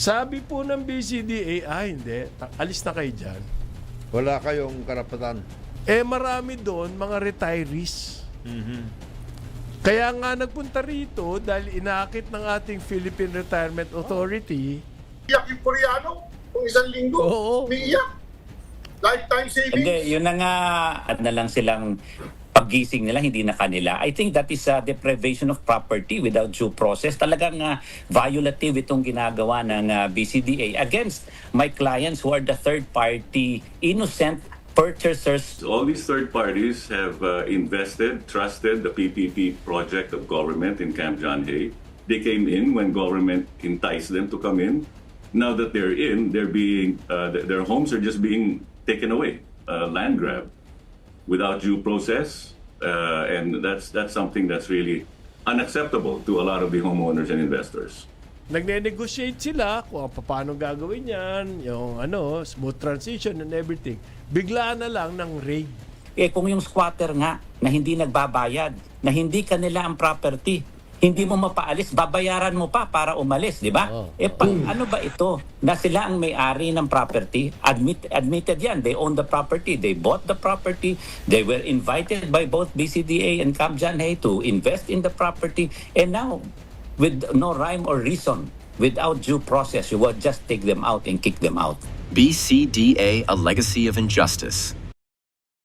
Sabi po ng BCDA, hindi, alis na kayo dyan. Wala kayong karapatan. Eh marami doon mga retirees. Kaya nga nagpunta rito dahil inaakit ng ating Philippine Retirement Authority. Iyak yung Koreano kung isang linggo. Oo. Umiiyak. Lifetime savings. Hindi, yun na nga, at na lang silang paggising nila, hindi na kanila. I think that is a deprivation of property without due process. Talagang violative itong ginagawa ng BCDA against my clients who are the third-party innocent purchasers. All these third parties have invested, trusted the PPP project of government in Camp John Hay. They came in when government enticed them to come in. Now that they're in, they're being their homes are just being taken away, land grab, without due process, and that's something that's really unacceptable to a lot of the homeowners and investors. Nagne-negotiate sila kung paano gagawin yan, yung smooth transition and everything. Bigla na lang ng raid. Eh kung yung squatter nga na hindi nagbabayad, na hindi kanila ang property, hindi mo mapaalis, babayaran mo pa para umalis, di ba? Ano ba ito? Na sila ang may-ari ng property, admitted yan, they own the property, they bought the property, they were invited by both BCDA and Camp John Hay to invest in the property, and now, with no rhyme or reason, without due process, you will just take them out and kick them out. BCDA, a legacy of injustice.